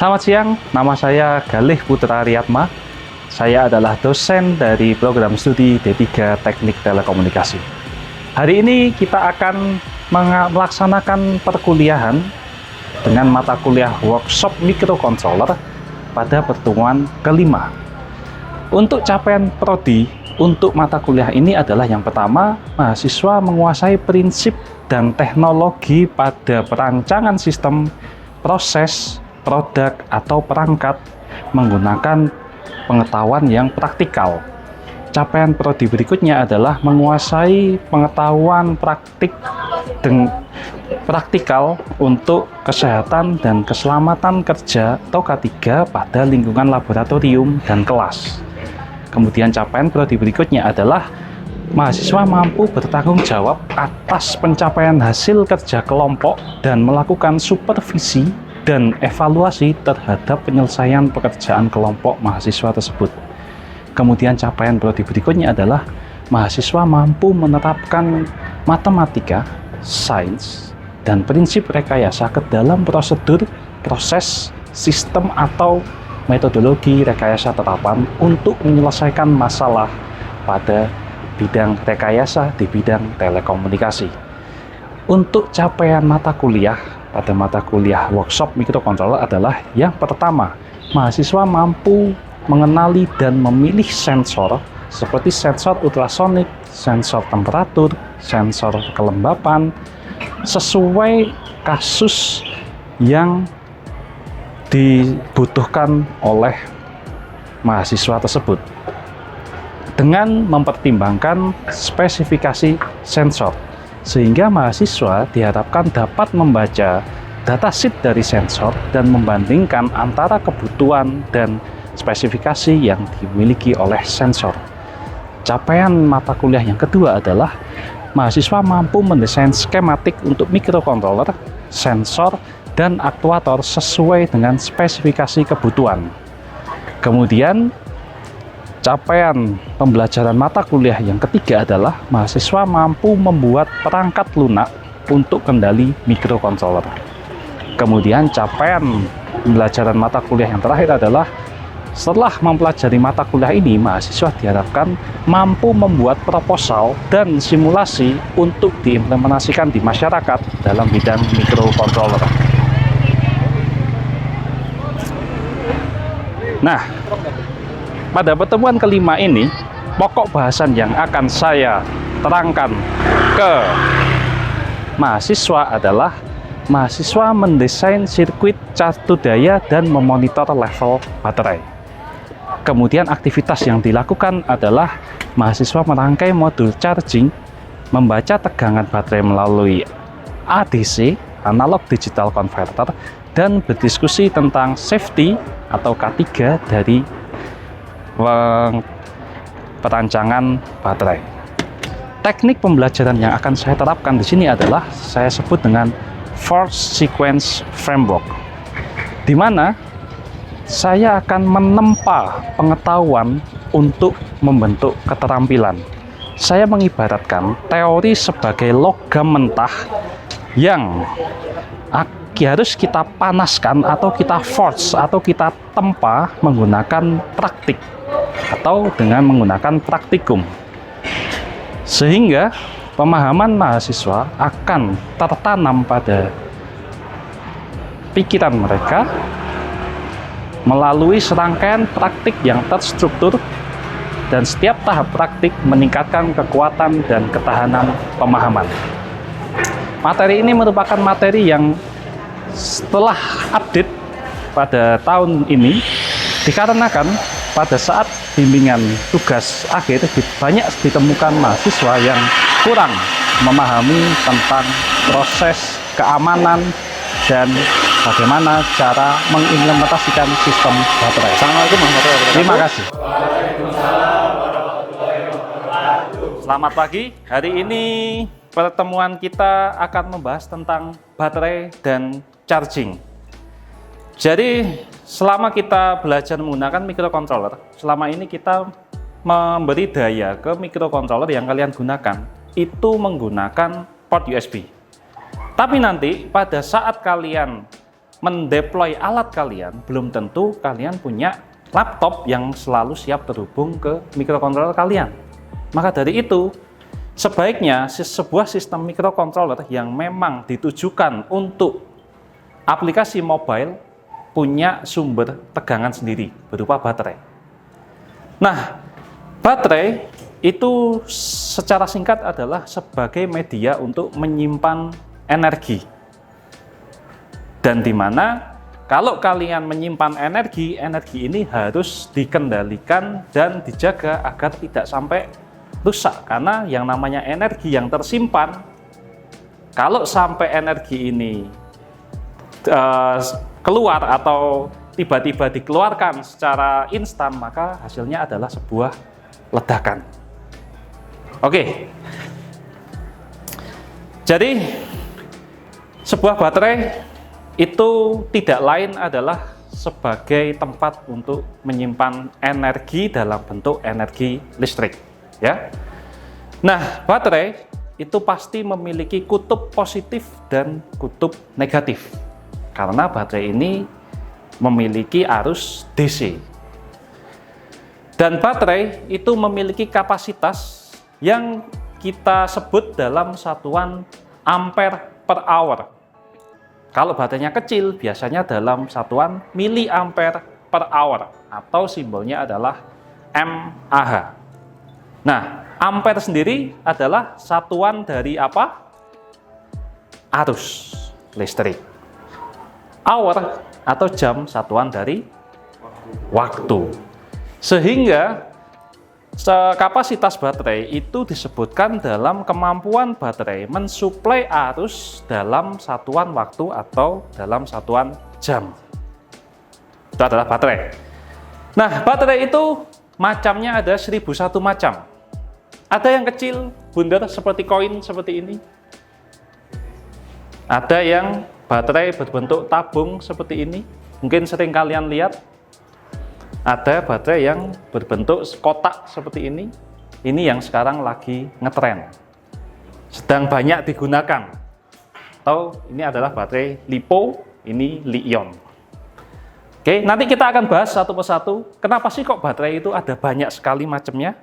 Selamat siang, nama saya Galih Putra Riyatma. Saya adalah dosen dari program studi D3 Teknik Telekomunikasi. Hari ini kita akan melaksanakan perkuliahan dengan mata kuliah workshop microcontroller pada pertemuan kelima. Untuk capaian prodi untuk mata kuliah ini adalah yang pertama, mahasiswa menguasai prinsip dan teknologi pada perancangan sistem, proses, produk atau perangkat menggunakan pengetahuan yang praktikal. Capaian prodi berikutnya adalah menguasai pengetahuan praktikal untuk kesehatan dan keselamatan kerja atau K3 pada lingkungan laboratorium dan kelas. Kemudian capaian prodi berikutnya adalah mahasiswa mampu bertanggung jawab atas pencapaian hasil kerja kelompok dan melakukan supervisi dan evaluasi terhadap penyelesaian pekerjaan kelompok mahasiswa tersebut. Kemudian capaian prodi berikutnya adalah mahasiswa mampu menerapkan matematika, sains, dan prinsip rekayasa ke dalam prosedur, proses, sistem, atau metodologi rekayasa terapan untuk menyelesaikan masalah pada bidang rekayasa di bidang telekomunikasi. Untuk capaian mata kuliah pada mata kuliah workshop microcontroller adalah yang pertama, mahasiswa mampu mengenali dan memilih sensor seperti sensor ultrasonik, sensor temperatur, sensor kelembapan sesuai kasus yang dibutuhkan oleh mahasiswa tersebut dengan mempertimbangkan spesifikasi sensor, sehingga mahasiswa diharapkan dapat membaca datasheet dari sensor dan membandingkan antara kebutuhan dan spesifikasi yang dimiliki oleh sensor. Capaian mata kuliah yang kedua adalah mahasiswa mampu mendesain skematik untuk microcontroller, sensor, dan aktuator sesuai dengan spesifikasi kebutuhan. Kemudian capaian pembelajaran mata kuliah yang ketiga adalah mahasiswa mampu membuat perangkat lunak untuk kendali microcontroller. Kemudian capaian pembelajaran mata kuliah yang terakhir adalah setelah mempelajari mata kuliah ini, mahasiswa diharapkan mampu membuat proposal dan simulasi untuk diimplementasikan di masyarakat dalam bidang microcontroller. Nah, pada pertemuan kelima ini, pokok bahasan yang akan saya terangkan ke mahasiswa adalah mahasiswa mendesain sirkuit catur daya dan memonitor level baterai. Kemudian aktivitas yang dilakukan adalah mahasiswa merangkai modul charging, membaca tegangan baterai melalui ADC, Analog Digital Converter, dan berdiskusi tentang safety atau K3 dari perancangan baterai. Teknik pembelajaran yang akan saya terapkan di sini adalah saya sebut dengan Force Sequence Framework, di mana saya akan menempa pengetahuan untuk membentuk keterampilan. Saya mengibaratkan teori sebagai logam mentah yang harus kita panaskan atau kita force atau kita tempa menggunakan praktik atau dengan menggunakan praktikum, sehingga pemahaman mahasiswa akan tertanam pada pikiran mereka melalui serangkaian praktik yang terstruktur, dan setiap tahap praktik meningkatkan kekuatan dan ketahanan pemahaman. Materi ini merupakan materi yang setelah update pada tahun ini, dikarenakan pada saat bimbingan tugas akhir banyak ditemukan mahasiswa yang kurang memahami tentang proses keamanan dan bagaimana cara mengimplementasikan sistem baterai. Assalamualaikum warahmatullahi wabarakatuh. Terima kasih. Selamat pagi. Hari ini pertemuan kita akan membahas tentang baterai dan charging. Jadi selama kita belajar menggunakan microcontroller, selama ini kita memberi daya ke microcontroller yang kalian gunakan itu menggunakan port USB. Tapi nanti pada saat kalian mendeploy alat kalian, belum tentu kalian punya laptop yang selalu siap terhubung ke microcontroller kalian. Maka dari itu, sebaiknya sebuah sistem microcontroller yang memang ditujukan untuk aplikasi mobile punya sumber tegangan sendiri berupa baterai. Nah, baterai itu secara singkat adalah sebagai media untuk menyimpan energi. Dan di mana kalau kalian menyimpan energi, energi ini harus dikendalikan dan dijaga agar tidak sampai rusak, karena yang namanya energi yang tersimpan, kalau sampai energi ini keluar atau tiba-tiba dikeluarkan secara instan, maka hasilnya adalah sebuah ledakan. Oke, jadi sebuah baterai itu tidak lain adalah sebagai tempat untuk menyimpan energi dalam bentuk energi listrik, ya. Nah, baterai itu pasti memiliki kutub positif dan kutub negatif, karena baterai ini memiliki arus DC. Dan baterai itu memiliki kapasitas yang kita sebut dalam satuan ampere per hour. Kalau baterainya kecil, biasanya dalam satuan miliampere per hour, atau simbolnya adalah mAh. Nah, ampere sendiri adalah satuan dari apa? Arus listrik. Hour atau jam satuan dari waktu. Sehingga kapasitas baterai itu disebutkan dalam kemampuan baterai mensuplai arus dalam satuan waktu atau dalam satuan jam. Itu adalah baterai. Nah, baterai itu macamnya ada 1001 macam. Ada yang kecil, bundar seperti koin seperti ini. Ada yang baterai berbentuk tabung seperti ini. Mungkin sering kalian lihat. Ada baterai yang berbentuk kotak seperti ini. Ini yang sekarang lagi ngetren, sedang banyak digunakan. Atau ini adalah baterai lipo, ini li-ion. Oke, nanti kita akan bahas satu persatu. Kenapa sih kok baterai itu ada banyak sekali macamnya?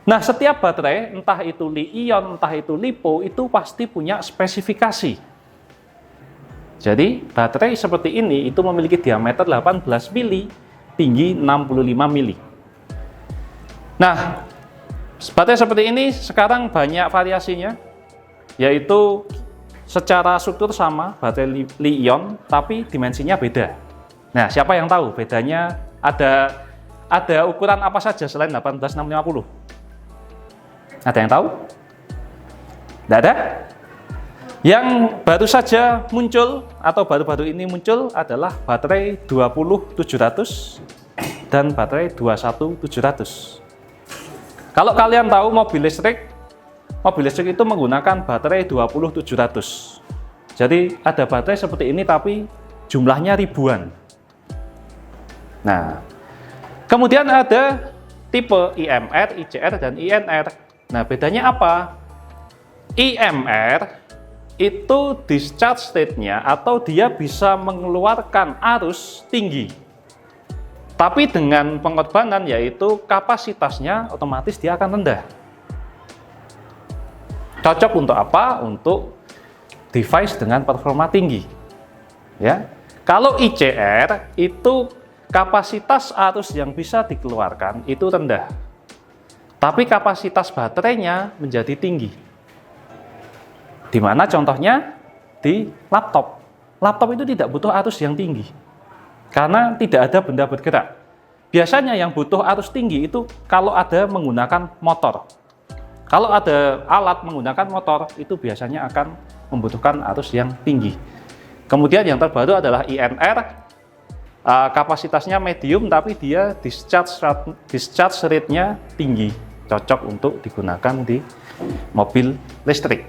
Nah, setiap baterai, entah itu li-ion, entah itu lipo, itu pasti punya spesifikasi. Jadi, baterai seperti ini itu memiliki diameter 18 mili, tinggi 65 mili. Nah, baterai seperti ini sekarang banyak variasinya, yaitu secara struktur sama, baterai li-ion, tapi dimensinya beda. Nah, siapa yang tahu bedanya? Ada ukuran apa saja selain 18650? Ada yang tahu? Tidak ada? Yang baru saja muncul atau baru-baru ini muncul adalah baterai 20700 dan baterai 21700. Kalau kalian tahu mobil listrik itu menggunakan baterai 20700. Jadi ada baterai seperti ini tapi jumlahnya ribuan. Nah, kemudian ada tipe IMR, ICR, dan INR. Nah, bedanya apa? IMR itu discharge state-nya atau dia bisa mengeluarkan arus tinggi. Tapi dengan pengorbanan yaitu kapasitasnya otomatis dia akan rendah. Cocok untuk apa? Untuk device dengan performa tinggi. Ya. Kalau ICR itu kapasitas arus yang bisa dikeluarkan itu rendah. Tapi kapasitas baterainya menjadi tinggi. Di mana contohnya di laptop. Laptop itu tidak butuh arus yang tinggi. Karena tidak ada benda bergerak. Biasanya yang butuh arus tinggi itu kalau ada menggunakan motor. Kalau ada alat menggunakan motor, itu biasanya akan membutuhkan arus yang tinggi. Kemudian yang terbaru adalah INR. Kapasitasnya medium, tapi dia discharge rate-nya tinggi. Cocok untuk digunakan di mobil listrik.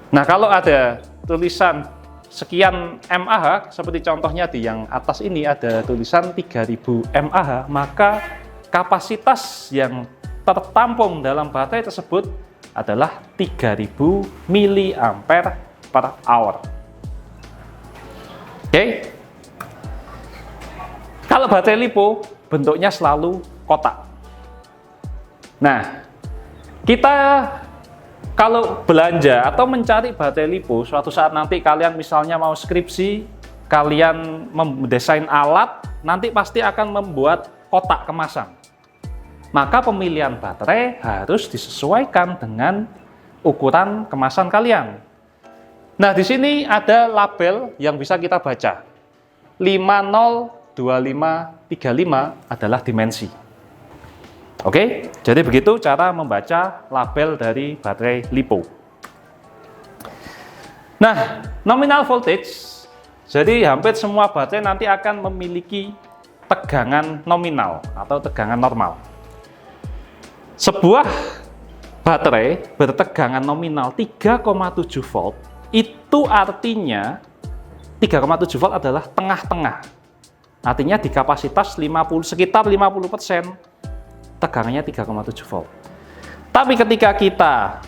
Nah, kalau ada tulisan sekian mAh, seperti contohnya di yang atas ini ada tulisan 3000 mAh, maka kapasitas yang tertampung dalam baterai tersebut adalah 3000 mAh. Oke. Kalau baterai LiPo bentuknya selalu kotak. Nah, kita kalau belanja atau mencari baterai LiPo, suatu saat nanti kalian misalnya mau skripsi, kalian mendesain alat, nanti pasti akan membuat kotak kemasan. Maka pemilihan baterai harus disesuaikan dengan ukuran kemasan kalian. Nah, di sini ada label yang bisa kita baca. 502535 adalah dimensi. Oke, jadi begitu cara membaca label dari baterai LiPo. Nah, nominal voltage, jadi hampir semua baterai nanti akan memiliki tegangan nominal atau tegangan normal. Sebuah baterai bertegangan nominal 3,7 volt, itu artinya 3,7 volt adalah tengah-tengah. Artinya di kapasitas sekitar 50%. Tegangannya 3,7 volt. Tapi ketika kita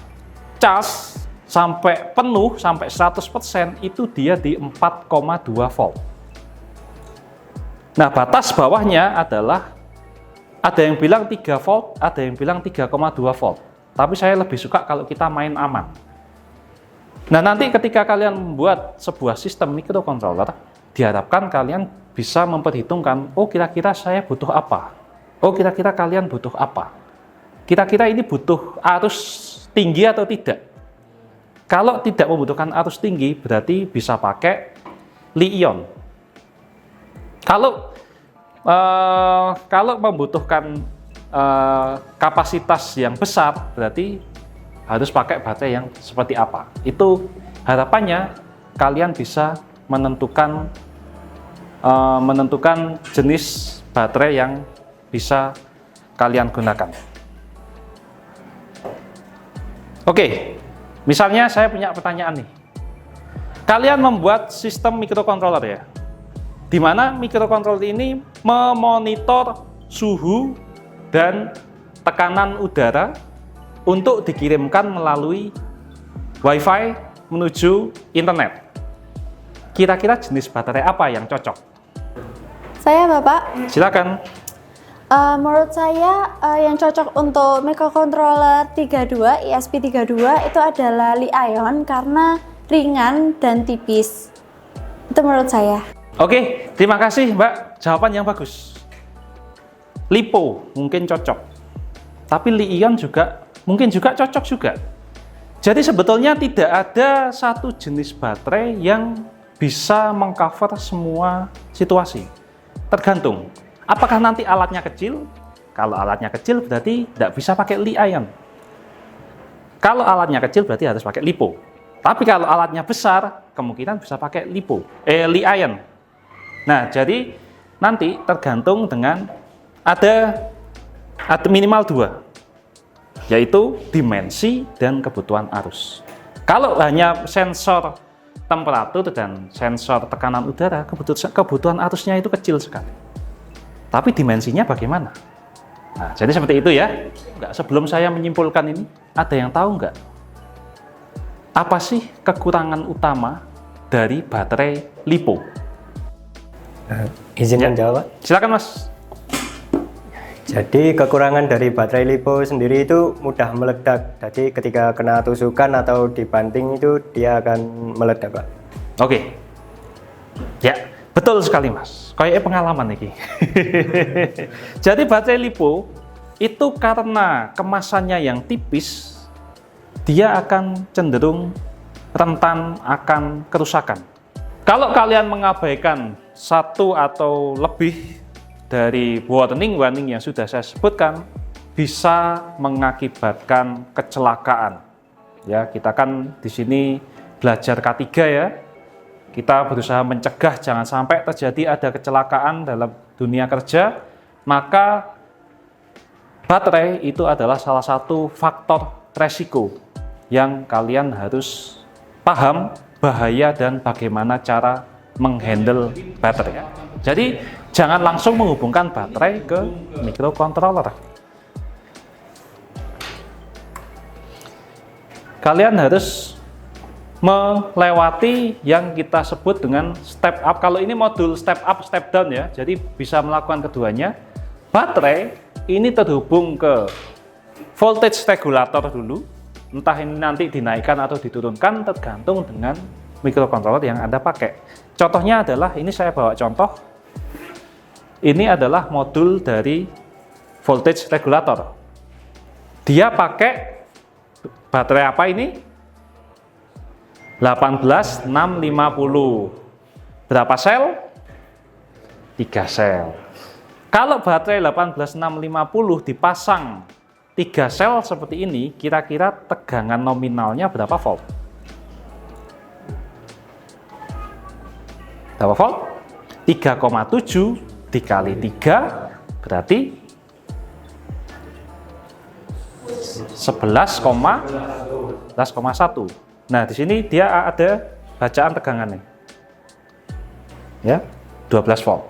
cas sampai penuh, sampai 100%, itu dia di 4,2 volt. Nah, batas bawahnya adalah ada yang bilang 3 volt, ada yang bilang 3,2 volt. Tapi saya lebih suka kalau kita main aman. Nah, nanti ketika kalian membuat sebuah sistem microcontroller, diharapkan kalian bisa memperhitungkan, oh kira-kira saya butuh apa? Oh, kira-kira kalian butuh apa? Kira-kira ini butuh arus tinggi atau tidak? Kalau tidak membutuhkan arus tinggi, berarti bisa pakai Li-ion. Kalau membutuhkan kapasitas yang besar, berarti harus pakai baterai yang seperti apa? Itu harapannya kalian bisa menentukan jenis baterai yang bisa kalian gunakan. Oke, misalnya saya punya pertanyaan nih. Kalian membuat sistem microcontroller ya, di mana microcontroller ini memonitor suhu dan tekanan udara untuk dikirimkan melalui Wi-Fi menuju internet. Kira-kira jenis baterai apa yang cocok? Saya, Bapak. Silakan. Menurut saya yang cocok untuk microcontroller 32, ESP32 itu adalah Li-ion karena ringan dan tipis. Itu menurut saya. Oke, terima kasih Mbak. Jawaban yang bagus. LiPo mungkin cocok. Tapi Li-ion juga mungkin juga cocok juga. Jadi sebetulnya tidak ada satu jenis baterai yang bisa mengcover semua situasi. Tergantung. Apakah nanti alatnya kecil? Kalau alatnya kecil berarti tidak bisa pakai Li-ion. Kalau alatnya kecil berarti harus pakai LiPo. Tapi kalau alatnya besar, kemungkinan bisa pakai Li-ion. Nah, jadi nanti tergantung dengan ada minimal dua, yaitu dimensi dan kebutuhan arus. Kalau hanya sensor temperatur dan sensor tekanan udara, kebutuhan arusnya itu kecil sekali. Tapi dimensinya bagaimana? Nah, jadi seperti itu ya. Sebelum saya menyimpulkan ini, ada yang tahu nggak? Apa sih kekurangan utama dari baterai LiPo? Izin menjawab. Silakan Mas. Jadi kekurangan dari baterai LiPo sendiri itu mudah meledak. Jadi ketika kena tusukan atau dibanting itu dia akan meledak, Pak. Oke. Ya, betul sekali Mas. Kayaknya pengalaman nih. Jadi baterai LiPo itu karena kemasannya yang tipis, dia akan cenderung rentan akan kerusakan. Kalau kalian mengabaikan satu atau lebih dari warning yang sudah saya sebutkan, bisa mengakibatkan kecelakaan. Ya, kita kan di sini belajar K3 ya. Kita berusaha mencegah jangan sampai terjadi ada kecelakaan dalam dunia kerja, maka baterai itu adalah salah satu faktor resiko yang kalian harus paham bahaya dan bagaimana cara menghandle baterai. Jadi jangan langsung menghubungkan baterai ke microcontroller. Kalian harus melewati yang kita sebut dengan step up. Kalau ini modul step up, step down ya. Jadi bisa melakukan keduanya. Baterai ini terhubung ke voltage regulator dulu. Entah ini nanti dinaikkan atau diturunkan tergantung dengan microcontroller yang Anda pakai. Contohnya adalah, ini saya bawa contoh. Ini adalah modul dari voltage regulator. Dia pakai baterai apa ini? 18650. Berapa sel? 3 sel. Kalau baterai 18650 dipasang 3 sel seperti ini, kira-kira tegangan nominalnya berapa volt? Berapa volt? 3,7 dikali 3 berarti 11,1. Nah, di sini dia ada bacaan tegangannya. Ya, 12 volt.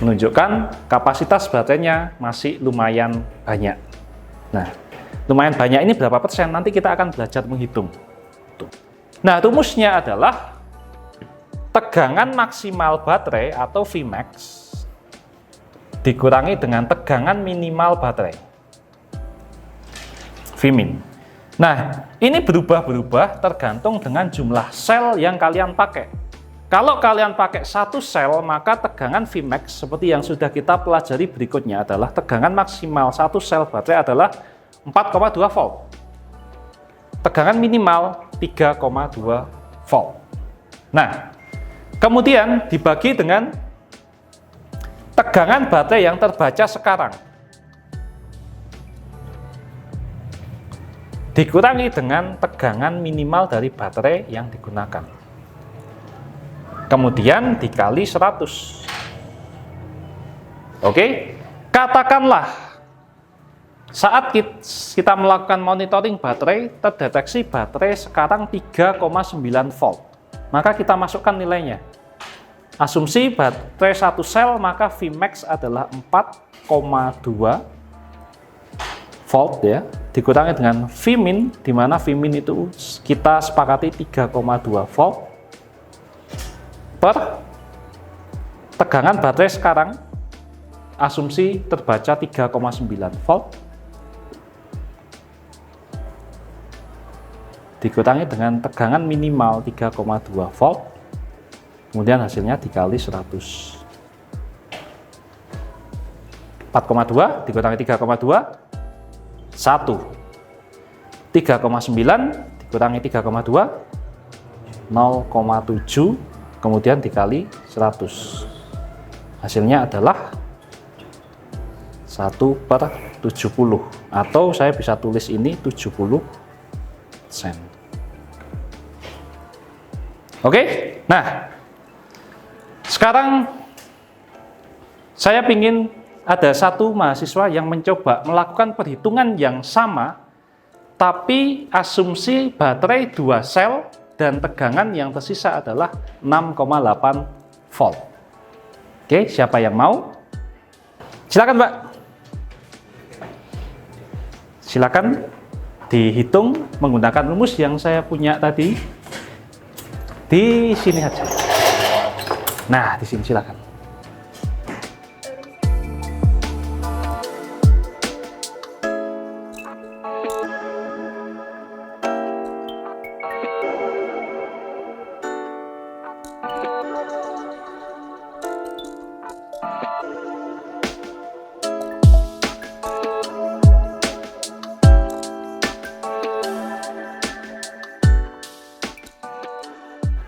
Menunjukkan kapasitas baterainya masih lumayan banyak. Nah, lumayan banyak ini berapa persen? Nanti kita akan belajar menghitung. Nah, rumusnya adalah tegangan maksimal baterai atau Vmax dikurangi dengan tegangan minimal baterai, Vmin. Nah, ini berubah-berubah tergantung dengan jumlah sel yang kalian pakai. Kalau kalian pakai 1 sel, maka tegangan Vmax seperti yang sudah kita pelajari berikutnya adalah tegangan maksimal 1 sel baterai adalah 4,2 volt. Tegangan minimal 3,2 volt. Nah, kemudian dibagi dengan tegangan baterai yang terbaca sekarang. Dikurangi dengan tegangan minimal dari baterai yang digunakan. Kemudian dikali 100. Oke, katakanlah saat kita melakukan monitoring baterai, terdeteksi baterai sekarang 3,9 volt. Maka kita masukkan nilainya. Asumsi baterai 1 sel, maka Vmax adalah 4,2 volt ya, dikurangi dengan Vmin, di mana Vmin itu kita sepakati 3,2 volt per tegangan baterai sekarang, asumsi terbaca 3,9 volt dikurangi dengan tegangan minimal 3,2 volt, kemudian hasilnya dikali 100. 4,2 dikurangi 3,2, 1. 3,9 dikurangi 3,2, 0,7, kemudian dikali 100. Hasilnya adalah 1/70, atau saya bisa tulis ini 70 sen. Oke, nah sekarang saya ingin ada satu mahasiswa yang mencoba melakukan perhitungan yang sama, tapi asumsi baterai 2 sel dan tegangan yang tersisa adalah 6,8 volt. Oke, siapa yang mau? Silakan, Mbak. Silakan. dihitung menggunakan rumus yang saya punya tadi. Di sini aja. Nah, di sini silakan.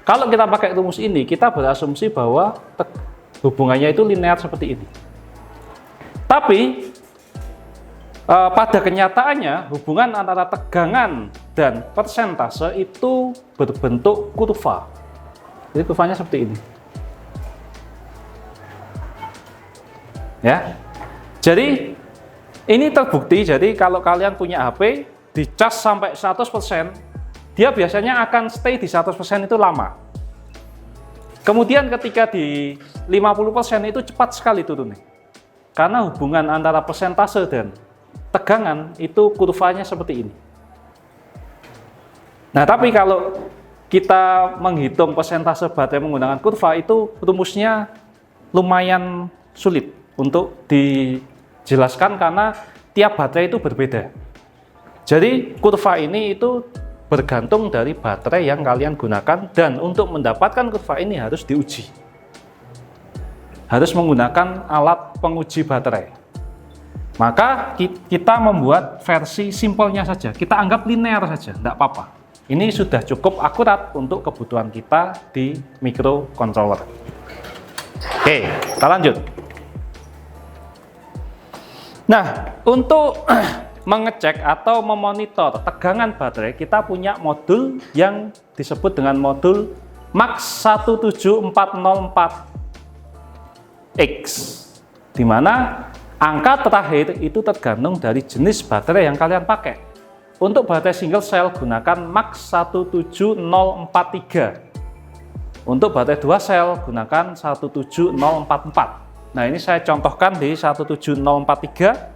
Kalau kita pakai rumus ini, kita berasumsi bahwa hubungannya itu linear seperti ini. Tapi pada kenyataannya hubungan antara tegangan dan persentase itu berbentuk kurva. Jadi kurvanya seperti ini. Ya. Jadi ini terbukti. Jadi kalau kalian punya HP dicas sampai 100%, dia biasanya akan stay di 100% itu lama. Kemudian ketika di 50% itu cepat sekali turunnya. Karena hubungan antara persentase dan tegangan itu kurvanya seperti ini. Nah, tapi kalau kita menghitung persentase baterai menggunakan kurva, itu rumusnya lumayan sulit untuk dijelaskan karena tiap baterai itu berbeda. Jadi kurva ini itu bergantung dari baterai yang kalian gunakan, dan untuk mendapatkan kurva ini harus diuji. Harus menggunakan alat penguji baterai. Maka kita membuat versi simpelnya saja. Kita anggap linear saja, tidak apa-apa. Ini sudah cukup akurat untuk kebutuhan kita di microcontroller. Oke, kita lanjut. Nah, untuk mengecek atau memonitor tegangan baterai, kita punya modul yang disebut dengan modul MAX17404X, di mana angka terakhir itu tergantung dari jenis baterai yang kalian pakai. Untuk baterai single cell gunakan MAX17043. Untuk baterai dua sel gunakan 17044. Nah, ini saya contohkan di 17043.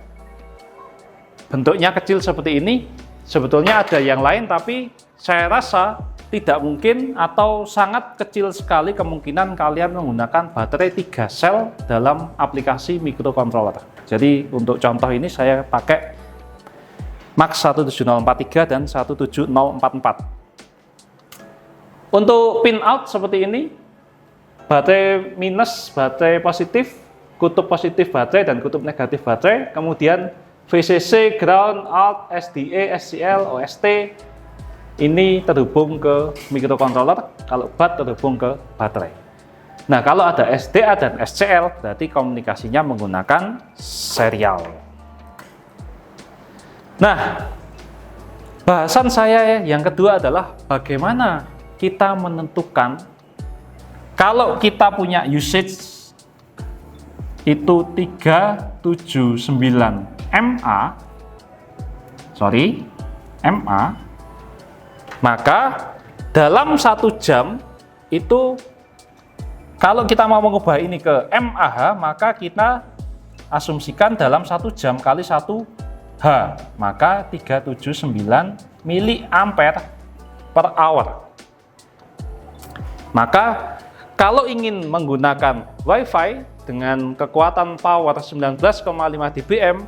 Bentuknya kecil seperti ini. Sebetulnya ada yang lain, tapi saya rasa tidak mungkin atau sangat kecil sekali kemungkinan kalian menggunakan baterai 3 sel dalam aplikasi microcontroller. Jadi untuk contoh ini saya pakai MAX17043 dan 17044. Untuk pin out seperti ini, baterai minus, baterai positif, kutub positif baterai dan kutub negatif baterai, kemudian VCC, ground, out, SDA, SCL, OST ini terhubung ke microcontroller, kalau bat terhubung ke baterai. Nah, kalau ada SDA dan SCL berarti komunikasinya menggunakan serial. Nah, bahasan saya yang kedua adalah bagaimana kita menentukan kalau kita punya usage itu 379 MA, maka dalam 1 jam itu kalau kita mau mengubah ini ke mAh, maka kita asumsikan dalam 1 jam kali 1 H, maka 379 miliampere per hour. Maka kalau ingin menggunakan WiFi dengan kekuatan power 19,5 dBm,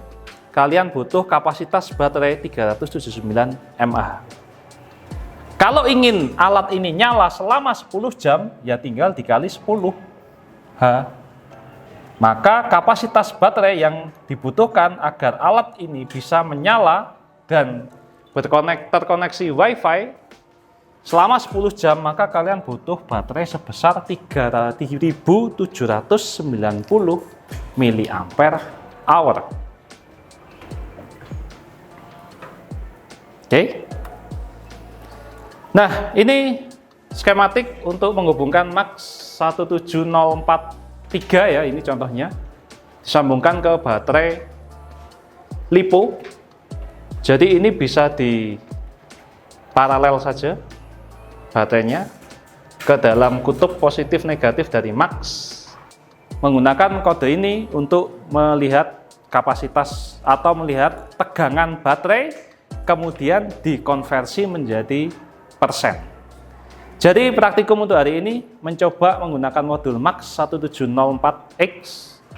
kalian butuh kapasitas baterai 379 mAh. Kalau ingin alat ini nyala selama 10 jam, ya tinggal dikali 10 H. Maka kapasitas baterai yang dibutuhkan agar alat ini bisa menyala dan terkoneksi WiFi selama 10 jam, maka kalian butuh baterai sebesar 3790 mAh. Oke. Nah, ini skematik untuk menghubungkan MAX17043 ya, ini contohnya. Disambungkan ke baterai LiPo. Jadi ini bisa di paralel saja baterainya ke dalam kutub positif negatif dari MAX. Menggunakan kode ini untuk melihat kapasitas atau melihat tegangan baterai, kemudian dikonversi menjadi persen. Jadi praktikum untuk hari ini mencoba menggunakan modul MAX 1704X,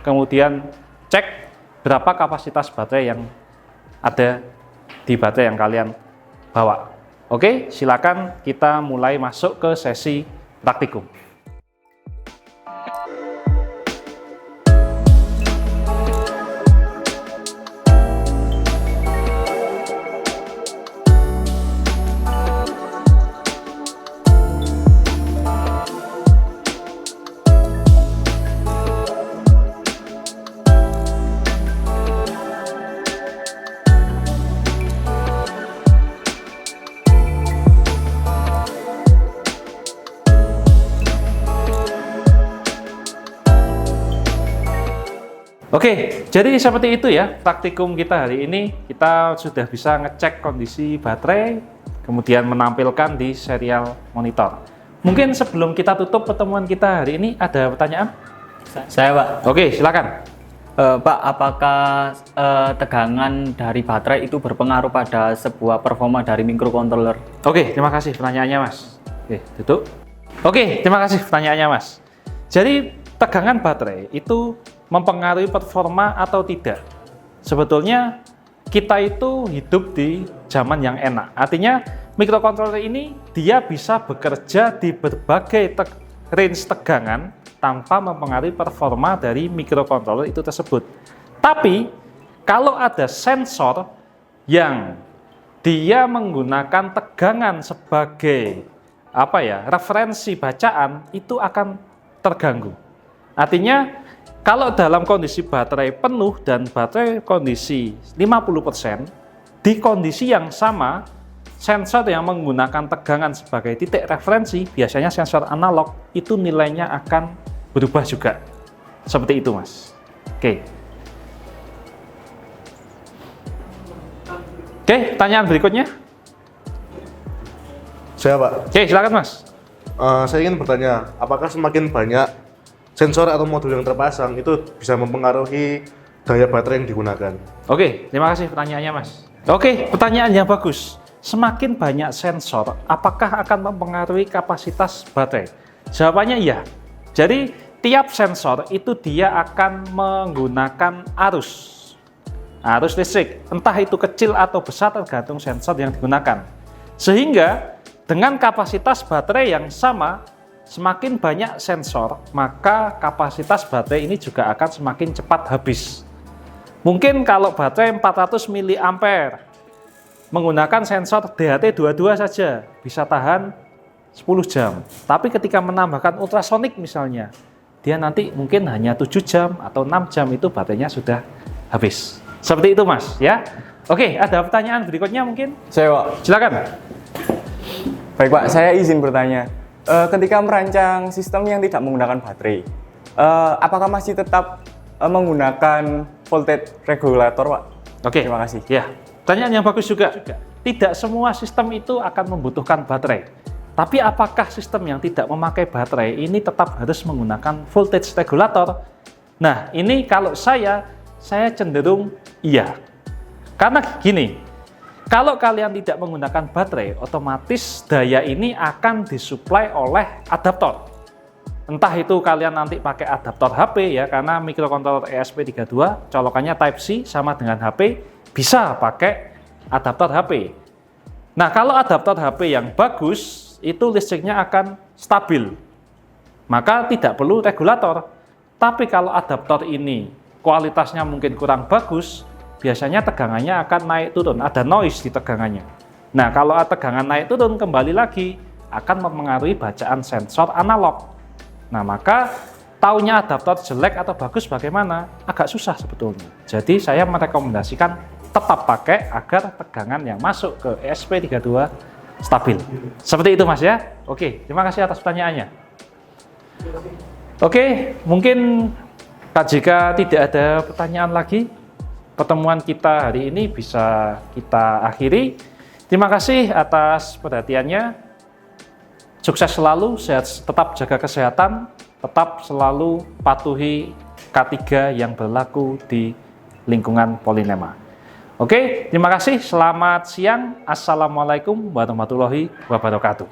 kemudian cek berapa kapasitas baterai yang ada di baterai yang kalian bawa. Oke, silakan kita mulai masuk ke sesi praktikum. Oke, jadi seperti itu ya praktikum kita hari ini. Kita sudah bisa ngecek kondisi baterai, kemudian menampilkan di serial monitor. Mungkin sebelum kita tutup pertemuan kita hari ini, ada pertanyaan? Saya, Pak. Oke, silakan. Pak, apakah tegangan dari baterai itu berpengaruh pada sebuah performa dari microcontroller? Oke, terima kasih pertanyaannya, Mas. Oke, tutup. Oke, terima kasih pertanyaannya, Mas. Jadi, tegangan baterai itu mempengaruhi performa atau tidak? Sebetulnya kita itu hidup di zaman yang enak. Artinya microcontroller ini dia bisa bekerja di berbagai range tegangan tanpa mempengaruhi performa dari microcontroller itu tersebut. Tapi kalau ada sensor yang dia menggunakan tegangan sebagai referensi bacaan, itu akan terganggu. Artinya kalau dalam kondisi baterai penuh dan baterai kondisi 50%, di kondisi yang sama, sensor yang menggunakan tegangan sebagai titik referensi, biasanya sensor analog, itu nilainya akan berubah juga. Seperti itu, Mas. Oke. Oke, pertanyaan berikutnya. Saya, Pak. Oke, silakan, Mas. Saya ingin bertanya, apakah semakin banyak sensor atau modul yang terpasang itu bisa mempengaruhi daya baterai yang digunakan? Oke, terima kasih pertanyaannya, Mas. Oke, pertanyaan yang bagus. Semakin banyak sensor, apakah akan mempengaruhi kapasitas baterai? Jawabannya iya. Jadi, tiap sensor itu dia akan menggunakan arus listrik, entah itu kecil atau besar tergantung sensor yang digunakan. Sehingga, dengan kapasitas baterai yang sama, semakin banyak sensor, maka kapasitas baterai ini juga akan semakin cepat habis. Mungkin kalau baterai 400 mAh menggunakan sensor DHT22 saja bisa tahan 10 jam. Tapi ketika menambahkan ultrasonik misalnya, dia nanti mungkin hanya 7 jam atau 6 jam itu baterainya sudah habis. Seperti itu, Mas, ya. Oke, ada pertanyaan berikutnya mungkin? Saya, Pak. Silakan. Baik, Pak. Saya izin bertanya. Ketika merancang sistem yang tidak menggunakan baterai, apakah masih tetap menggunakan voltage regulator, Pak? Oke, terima kasih. Ya, pertanyaan yang bagus juga. Tidak semua sistem itu akan membutuhkan baterai. Tapi apakah sistem yang tidak memakai baterai ini tetap harus menggunakan voltage regulator? Nah, ini kalau saya cenderung iya. Karena gini, kalau kalian tidak menggunakan baterai, otomatis daya ini akan disuplai oleh adaptor. Entah itu kalian nanti pakai adaptor HP ya, karena microcontroller ESP32 colokannya Type-C sama dengan HP, bisa pakai adaptor HP. Nah, kalau adaptor HP yang bagus, itu listriknya akan stabil. Maka tidak perlu regulator. Tapi kalau adaptor ini kualitasnya mungkin kurang bagus, biasanya tegangannya akan naik turun, ada noise di tegangannya. Nah, kalau tegangan naik turun kembali lagi akan mempengaruhi bacaan sensor analog. Nah, maka taunya adaptor jelek atau bagus bagaimana? Agak susah sebetulnya. Jadi saya merekomendasikan tetap pakai agar tegangan yang masuk ke ESP32 stabil. Seperti itu, Mas, ya. Oke, terima kasih atas pertanyaannya. Oke, mungkin jika tidak ada pertanyaan lagi, pertemuan kita hari ini bisa kita akhiri. Terima kasih atas perhatiannya. Sukses selalu, tetap jaga kesehatan, tetap selalu patuhi K3 yang berlaku di lingkungan Polinema. Oke, terima kasih. Selamat siang. Assalamualaikum warahmatullahi wabarakatuh.